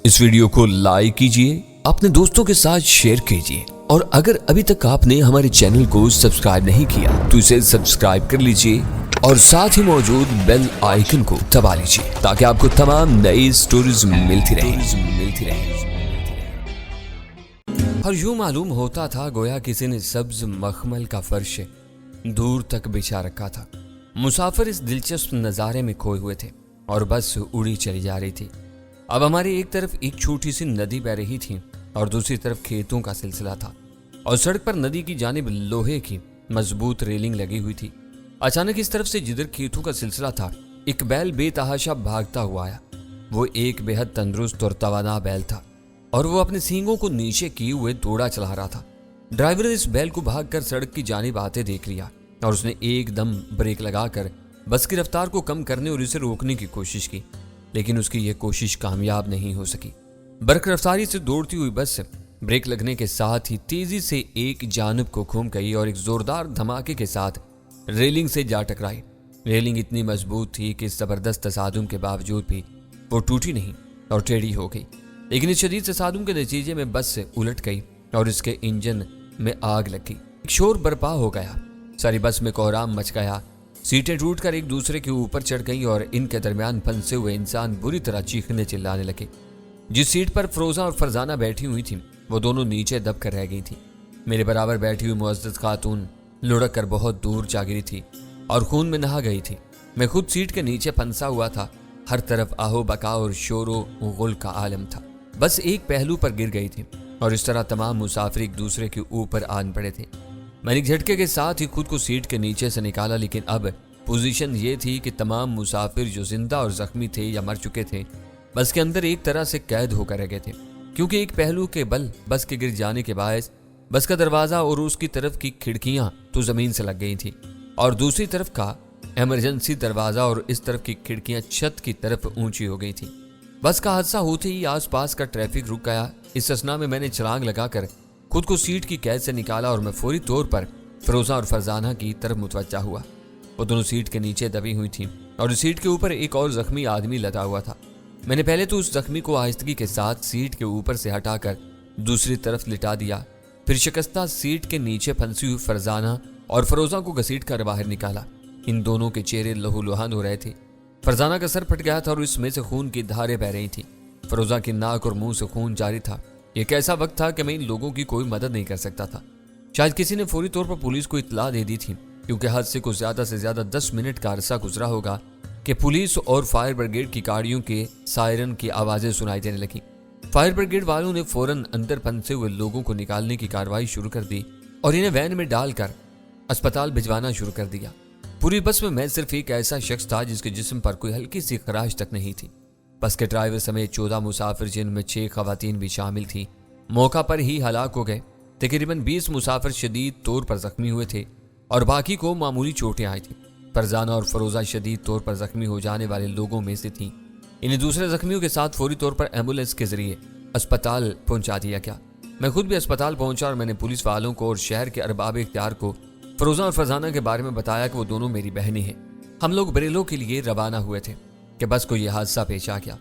اس video کو like کیجئے، اپنے دوستوں کے ساتھ شیئر کیجئے، اور اگر ابھی تک آپ نے ہمارے چینل کو سبسکرائب نہیں کیا تو اسے سبسکرائب کر لیجئے اور ساتھ ہی موجود بیل آئیکن کو دبا لیجئے تاکہ آپ کو تمام نئی سٹوریز ملتی رہیں۔ اور یوں معلوم ہوتا تھا گویا کسی نے سبز مخمل کا فرش دور تک بچھا رکھا تھا۔ مسافر اس دلچسپ نظارے میں کھوئے ہوئے تھے اور بس اڑی چلی جا رہی تھی۔ اب ہماری ایک طرف ایک چھوٹی سی ندی بہ رہی تھی اور دوسری طرف کھیتوں کا سلسلہ تھا، اور سڑک پر ندی کی جانب لوہے کی مضبوط ریلنگ لگی ہوئی تھی۔ اچانک اس طرف سے جدھر کھیتوں کا سلسلہ تھا ایک بیل بے تحاشا بھاگتا ہوا آیا۔ وہ ایک بے حد تندرست اور توانا بیل تھا اور وہ اپنے سینگوں کو نیچے کیے ہوئے دوڑا چلا رہا تھا۔ ڈرائیور نے اس بیل کو بھاگ کر سڑک کی جانب آتے دیکھ لیا اور اس نے ایک دم بریک لگا کر بس کی رفتار کو کم کرنے اور اسے روکنے کی کوشش کی، لیکن اس کی یہ کوشش کامیاب نہیں ہو سکی۔ برق رفتاری سے دوڑتی ہوئی بس بریک لگنے کے ساتھ ہی تیزی سے ایک جانب کو گھوم گئی اور ایک زوردار دھماکے کے ساتھ ریلنگ سے جا ٹکرائی۔ ریلنگ اتنی مضبوط تھی کہ اس زبردست تصادم کے باوجود بھی وہ ٹوٹی نہیں اور ٹیڑھی ہو گئی، لیکن اس شدید تصادم کے نتیجے میں بس سے الٹ گئی اور اس کے انجن میں آگ لگ گئی۔ ایک شور برپا ہو گیا، ساری بس میں کوہرام مچ گیا، سیٹیں ٹوٹ کر ایک دوسرے کے اوپر چڑھ گئیں اور ان کے درمیان پھنسے ہوئے انسان بری طرح چیخنے چلانے لگے۔ جس سیٹ پر فروزہ اور فرزانہ بیٹھی ہوئی تھیں وہ دونوں نیچے دب کر رہ گئی تھیں۔ میرے برابر بیٹھی ہوئی معزز خاتون لڑک کر بہت دور جا گری تھی اور خون میں نہا گئی تھی۔ میں خود سیٹ کے نیچے پھنسا ہوا تھا، ہر طرف آہو بکا اور شور و غل کا عالم تھا۔ بس ایک پہلو پر گر گئی تھی اور اس طرح تمام مسافر ایک دوسرے کے اوپر آن پڑے تھے۔ میں نے جھٹکے کے ساتھ ہی خود کو سیٹ کے نیچے سے نکالا، لیکن اب پوزیشن یہ تھی کہ تمام مسافر جو زندہ اور زخمی تھے یا مر چکے تھے بس کے اندر ایک طرح سے قید ہو کر رہ گئے تھے، کیونکہ ایک پہلو کے بل بس کے گر جانے کے باعث بس کا دروازہ اور اس کی طرف کی کھڑکیاں تو زمین سے لگ گئی تھیں اور دوسری طرف کا ایمرجنسی دروازہ اور اس طرف کی کھڑکیاں چھت کی طرف اونچی ہو گئی تھیں۔ بس کا حادثہ ہوتے ہی آس پاس کا ٹریفک رک گیا۔ اس اسنا میں نے چھلانگ لگا کر خود کو سیٹ کی قید سے نکالا اور میں فوری طور پر فروزہ اور فرزانہ کی طرف متوجہ ہوا۔ وہ دونوں سیٹ کے نیچے دبی ہوئی تھیں اور سیٹ کے اوپر ایک اور زخمی آدمی لدا ہوا تھا۔ میں نے پہلے تو اس زخمی کو آہستگی کے ساتھ سیٹ کے اوپر سے ہٹا کر دوسری طرف لٹا دیا، پھر شکستہ سیٹ کے نیچے پھنسی ہوئی فرزانہ اور فروزہ کو گھسیٹ کر باہر نکالا۔ ان دونوں کے چہرے لہو لہان ہو رہے تھے۔ فرزانہ کا سر پھٹ گیا تھا اور اس میں سے خون کی دھاریں بہ رہی تھیں۔ فروزہ کی ناک اور منہ سے خون جاری تھا۔ یہ ایک ایسا وقت تھا کہ میں ان لوگوں کی کوئی مدد نہیں کر سکتا تھا۔ شاید کسی نے فوری طور پر پولیس کو اطلاع دے دی تھی، کیونکہ حادثے کو زیادہ سے زیادہ 10 منٹ کا عرصہ گزرا ہوگا کہ پولیس اور فائر بریگیڈ کی گاڑیوں کے سائرن کی آوازیں سنائی دینے لگیں۔ فائر بریگیڈ والوں نے فوراً اندر پھنسے ہوئے لوگوں کو نکالنے کی کارروائی شروع کر دی اور انہیں وین میں ڈال کر اسپتال بھجوانا شروع کر دیا۔ پوری بس میں صرف ایک ایسا شخص تھا جس کے جسم پر کوئی ہلکی سی خراش تک نہیں تھی۔ بس کے ڈرائیور سمیت 14 مسافر، جن میں 6 خواتین بھی شامل تھیں، موقع پر ہی ہلاک ہو گئے۔ تقریباً 20 مسافر شدید طور پر زخمی ہوئے تھے اور باقی کو معمولی چوٹیں آئی تھیں۔ فرزانہ اور فروزہ شدید طور پر زخمی ہو جانے والے لوگوں میں سے تھیں۔ انہیں دوسرے زخمیوں کے ساتھ فوری طور پر ایمبولینس کے ذریعے اسپتال پہنچا دیا گیا۔ میں خود بھی اسپتال پہنچا اور میں نے پولیس والوں کو اور شہر کے ارباب اختیار کو فروزہ اور فرزانہ کے بارے میں بتایا کہ وہ دونوں میری بہنیں ہیں۔ ہم لوگ بریلو کے لیے روانہ ہوئے تھے کہ بس کو یہ حادثہ پیش آ گیا۔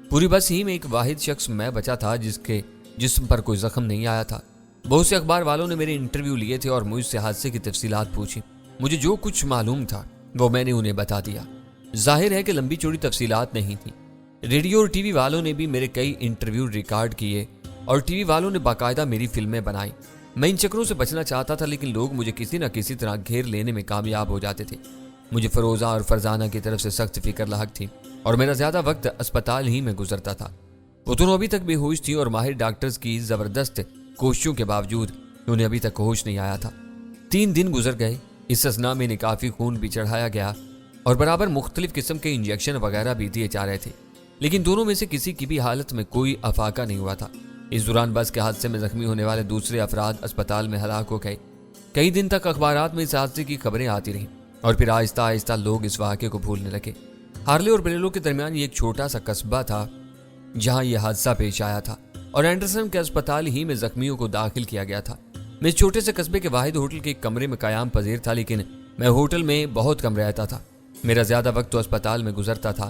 پوری بس ہی میں ایک واحد شخص میں بچا تھا جس کے جسم پر کوئی زخم نہیں آیا تھا۔ بہت سے اخبار والوں نے میرے انٹرویو لیے تھے اور مجھ سے حادثے کی تفصیلات پوچھی۔ مجھے جو کچھ معلوم تھا وہ میں نے انہیں بتا دیا۔ ظاہر ہے کہ لمبی چوڑی تفصیلات نہیں تھی۔ ریڈیو اور ٹی وی والوں نے بھی میرے کئی انٹرویو ریکارڈ کیے اور ٹی وی والوں نے باقاعدہ میری فلمیں بنائی۔ میں ان چکروں سے بچنا چاہتا تھا، لیکن لوگ مجھے کسی نہ کسی طرح گھیر لینے میں کامیاب ہو جاتے تھے۔ مجھے فروزہ اور فرزانہ کی طرف سے سخت فکر لاحق تھی اور میرا زیادہ وقت اسپتال ہی میں گزرتا تھا۔ وہ دونوں ابھی تک بے ہوش تھی اور ماہر ڈاکٹرز کی زبردست کوششوں کے باوجود انہیں ابھی تک ہوش نہیں آیا تھا۔ 3 دن گزر گئے۔ اس اسنا میں انہیں کافی خون بھی چڑھایا گیا اور برابر مختلف قسم کے انجیکشن وغیرہ بھی دیے جا رہے تھے، لیکن دونوں میں سے کسی کی بھی حالت میں کوئی افاقہ نہیں ہوا تھا۔ اس دوران بس کے حادثے میں زخمی ہونے والے دوسرے افراد اسپتال میں ہلاک ہو گئے۔ کئی دن تک اخبارات میں اس حادثے کی خبریں آتی رہیں اور پھر آہستہ آہستہ لوگ اس واقعے کو بھولنے لگے۔ ہارلے اور بریلو کے درمیان یہ ایک چھوٹا سا قصبہ تھا جہاں یہ حادثہ پیش آیا تھا اور اینڈرسن کے اسپتال ہی میں زخمیوں کو داخل کیا گیا تھا۔ میں اس چھوٹے سے قصبے کے واحد ہوٹل کے ایک کمرے میں قیام پذیر تھا، لیکن میں ہوٹل میں بہت کم رہتا تھا۔ میرا زیادہ وقت تو اسپتال میں گزرتا تھا۔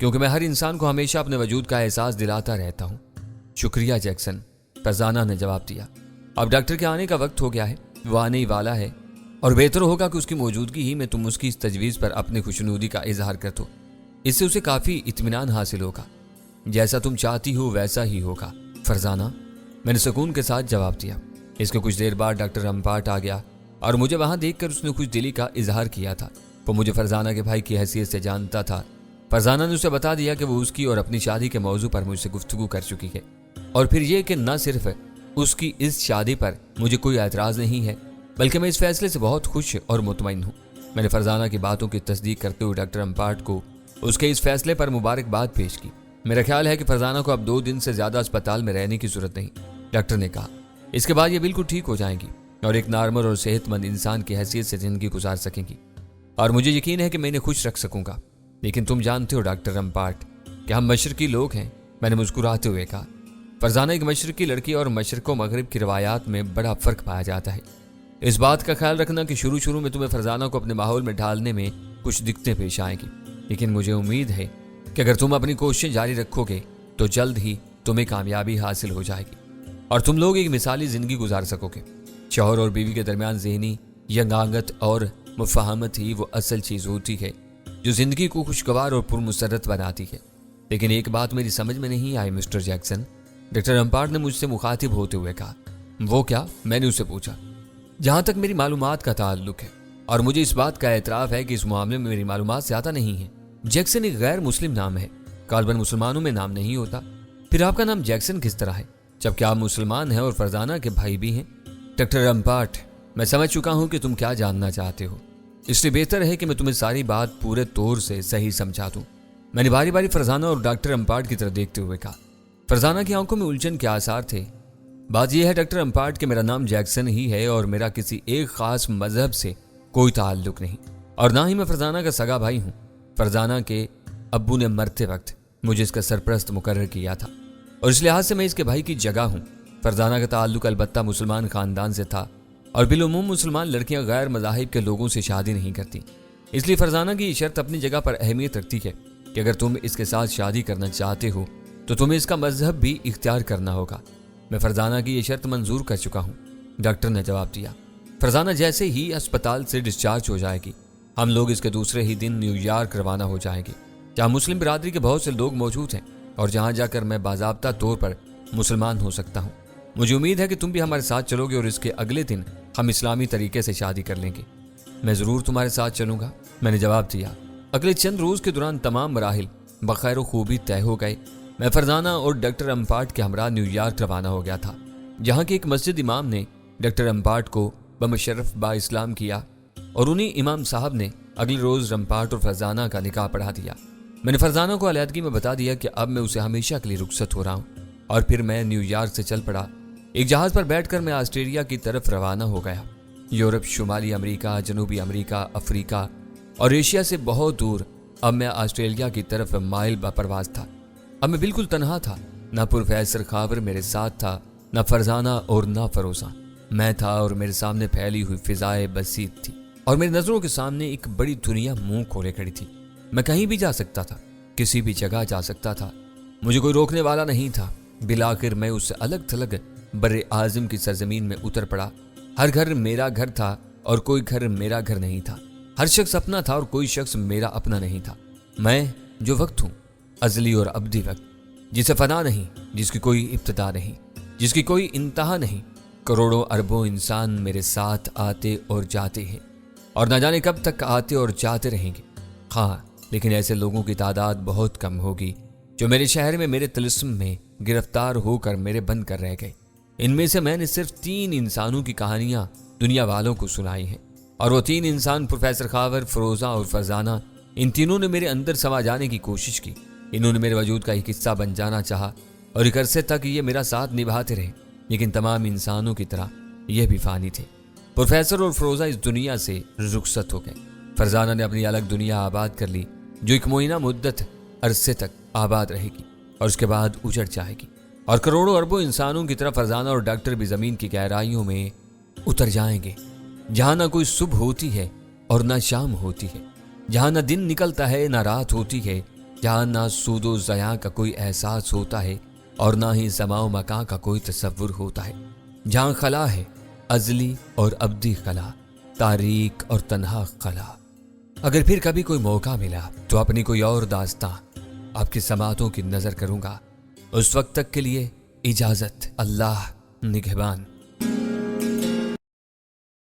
کیونکہ میں ہر انسان کو ہمیشہ اپنے وجود کا احساس دلاتا رہتا ہوں۔ شکریہ جیکسن، فرزانہ نے جواب دیا۔ اب ڈاکٹر کے آنے کا وقت ہو گیا ہے، وہ آنے ہی والا ہے، اور بہتر ہوگا کہ اس کی موجودگی ہی میں تم اس کی اس تجویز پر اپنی خوشنودی کا اظہار کر دو۔ اس سے اسے کافی اطمینان حاصل ہوگا۔ جیسا تم چاہتی ہو ویسا ہی ہوگا فرزانہ، میں نے سکون کے ساتھ جواب دیا۔ اس کے کچھ دیر بعد ڈاکٹر رمپاٹ آ گیا اور مجھے وہاں دیکھ کر اس نے خوش دلی کا اظہار کیا تھا۔ وہ مجھے فرزانہ کے بھائی کی حیثیت سے جانتا تھا۔ فرزانہ نے اسے بتا دیا کہ وہ اس کی اور اپنی شادی کے موضوع پر مجھ سے گفتگو کر چکی ہے، اور پھر یہ کہ نہ صرف اس کی اس شادی پر مجھے کوئی اعتراض نہیں ہے، بلکہ میں اس فیصلے سے بہت خوش اور مطمئن ہوں۔ میں نے فرزانہ کی باتوں کی تصدیق کرتے ہوئے ڈاکٹر رمپاٹ کو اس کے اس فیصلے پر مبارکباد پیش کی۔ میرا خیال ہے کہ فرزانہ کو اب 2 دن سے زیادہ اسپتال میں رہنے کی ضرورت نہیں، ڈاکٹر نے کہا۔ اس کے بعد یہ بالکل ٹھیک ہو جائیں گی اور ایک نارمل اور صحت مند انسان کی حیثیت سے زندگی گزار سکیں گی، اور مجھے یقین ہے کہ میں انہیں خوش رکھ سکوں گا۔ لیکن تم جانتے ہو ڈاکٹر رمپاٹ کہ ہم مشرقی لوگ ہیں، میں نے مسکراتے ہوئے کہا۔ فرزانہ ایک مشرقی لڑکی اور مشرق و مغرب کی روایات میں بڑا فرق پایا جاتا ہے۔ اس بات کا خیال رکھنا کہ شروع میں تمہیں فرزانہ کو اپنے ماحول میں ڈھالنے میں کچھ دقتیں پیش آئیں گی، لیکن مجھے امید ہے کہ اگر تم اپنی کوششیں جاری رکھو گے تو جلد ہی تمہیں کامیابی حاصل ہو جائے گی اور تم لوگ ایک مثالی زندگی گزار سکو گے۔ شوہر اور بیوی کے درمیان ذہنی ینگانگت اور مفاہمت ہی وہ اصل چیز ہوتی ہے جو زندگی کو خوشگوار اور پرمسرت بناتی ہے۔ لیکن ایک بات میری سمجھ میں نہیں آئی مسٹر جیکسن، ڈاکٹر رمپاٹ نے مجھ سے مخاطب ہوتے ہوئے کہا۔ وہ کیا؟ میں نے اسے پوچھا۔ جہاں تک میری معلومات کا تعلق ہے، اور مجھے اس بات کا اعتراف ہے کہ اس معاملے میں میری معلومات زیادہ نہیں ہیں، جیکسن ایک غیر مسلم نام ہے، غالباً مسلمانوں میں نام نہیں ہوتا۔ پھر آپ کا نام جیکسن کس طرح ہے جبکہ آپ مسلمان ہیں اور فرزانہ کے بھائی بھی ہیں؟ ڈاکٹر رمپاٹ، میں سمجھ چکا ہوں کہ تم کیا جاننا چاہتے ہو، اس لیے بہتر ہے کہ میں تمہیں ساری بات پورے طور سے صحیح سمجھا دوں۔ میں نے باری باری فرزانہ اور ڈاکٹر رمپاٹ کی طرف دیکھتے ہوئے کہا۔ فرزانہ کی آنکھوں میں الجھن کے آثار تھے۔ بات یہ ہے ڈاکٹر رمپاٹ کہ میرا نام جیکسن ہی ہے اور میرا کسی ایک خاص مذہب سے کوئی تعلق نہیں، اور نہ ہی میں فرزانہ کا سگا بھائی ہوں۔ فرزانہ کے ابو نے مرتے وقت مجھے اس کا سرپرست مقرر کیا تھا، اور اس لحاظ سے میں اس کے بھائی کی جگہ ہوں۔ فرزانہ کا تعلق البتہ مسلمان خاندان سے تھا، اور بالعموم مسلمان لڑکیاں غیر مذاہب کے لوگوں سے شادی نہیں کرتی۔ اس لیے فرزانہ کی یہ شرط اپنی جگہ پر اہمیت رکھتی ہے کہ اگر تم اس کے ساتھ شادی کرنا چاہتے ہو تو تمہیں اس کا مذہب بھی اختیار کرنا ہوگا۔ میں فرزانہ کی یہ شرط منظور کر چکا ہوں، ڈاکٹر نے جواب دیا۔ فرزانہ جیسے ہی اسپتال سے ڈسچارج ہو جائے گی، ہم لوگ اس کے دوسرے ہی دن نیو یارک روانہ ہو جائیں گے، جہاں مسلم برادری کے بہت سے لوگ موجود ہیں، اور جہاں جا کر میں باضابطہ طور پر مسلمان ہو سکتا ہوں۔ مجھے امید ہے کہ تم بھی ہمارے ساتھ چلو گے اور اس کے اگلے دن ہم اسلامی طریقے سے شادی کر لیں گے۔ میں ضرور تمہارے ساتھ چلوں گا، میں نے جواب دیا۔ اگلے چند روز کے دوران تمام مراحل بخیر و خوبی طے ہو گئے۔ میں فرزانہ اور ڈاکٹر رمپاٹ کے ہمراہ نیو یارک روانہ ہو گیا تھا، جہاں کے ایک مسجد امام نے ڈاکٹر رمپاٹ کو بمشرف با اسلام کیا، اور انہی امام صاحب نے اگلے روز رمپاٹ اور فرزانہ کا نکاح پڑھا دیا۔ میں نے فرزانہ کو علیحدگی میں بتا دیا کہ اب میں اسے ہمیشہ کے لیے رخصت ہو رہا ہوں، اور پھر میں نیو یارک سے چل پڑا۔ ایک جہاز پر بیٹھ کر میں آسٹریلیا کی طرف روانہ ہو گیا۔ یورپ، شمالی امریکہ، جنوبی امریکہ، افریقہ اور ایشیا سے بہت دور اب میں آسٹریلیا کی طرف مائل بپرواز تھا۔ اب میں بالکل تنہا تھا، نہ پروفیسر خاور میرے ساتھ تھا، نہ فرزانہ اور نہ فروزہ۔ میں تھا اور میرے سامنے پھیلی ہوئی فضائے بسیط تھی، اور میری نظروں کے سامنے ایک بڑی دنیا منہ کھولے کھڑی تھی۔ میں کہیں بھی جا سکتا تھا، کسی بھی جگہ جا سکتا تھا، مجھے کوئی روکنے والا نہیں تھا۔ بالآخر میں اس سے الگ تھلگ بر اعظم کی سرزمین میں اتر پڑا۔ ہر گھر میرا گھر تھا اور کوئی گھر میرا گھر نہیں تھا۔ ہر شخص اپنا تھا اور کوئی شخص میرا اپنا نہیں تھا۔ میں جو وقت ہوں، ازلی اور ابدی وقت، جسے فنا نہیں، جس کی کوئی ابتدا نہیں، جس کی کوئی انتہا نہیں۔ کروڑوں اربوں انسان میرے ساتھ آتے اور جاتے ہیں، اور نہ جانے کب تک آتے اور جاتے رہیں گے۔ ہاں، لیکن ایسے لوگوں کی تعداد بہت کم ہوگی جو میرے شہر میں میرے طلسم میں گرفتار ہو کر میرے بند کر رہ گئے۔ ان میں سے میں نے صرف 3 انسانوں کی کہانیاں دنیا والوں کو سنائی ہیں، اور وہ 3 انسان پروفیسر خاور، فروزہ اور فرزانہ، ان تینوں نے میرے اندر سما جانے کی کوشش کی۔ انہوں نے میرے وجود کا ایک حصہ بن جانا چاہا، اور ایک عرصے تک یہ میرا ساتھ نبھاتے رہے، لیکن تمام انسانوں کی طرح یہ بھی فانی تھے۔ پروفیسر اور فروزہ اس دنیا سے رخصت ہو گئے۔ فرزانہ نے اپنی الگ دنیا آباد کر لی، جو ایک معینہ مدت عرصے تک آباد رہے گی اور اس کے بعد اجڑ جائے گی، اور کروڑوں اربوں انسانوں کی طرف فرزانہ اور ڈاکٹر بھی زمین کی گہرائیوں میں اتر جائیں گے، جہاں نہ کوئی صبح ہوتی ہے اور نہ شام ہوتی ہے، جہاں نہ دن نکلتا ہے نہ رات ہوتی ہے، جہاں نہ سود و ضیاع کا کوئی احساس ہوتا ہے اور نہ ہی زمان و مکان کا کوئی تصور ہوتا ہے، جہاں خلا ہے، ازلی اور ابدی خلا، تاریک اور تنہا خلا۔ اگر پھر کبھی کوئی موقع ملا تو اپنی کوئی اور داستاں آپ کی سماعتوں کی نظر کروں گا۔ اس وقت تک کے لیے اجازت، اللہ نگہبان۔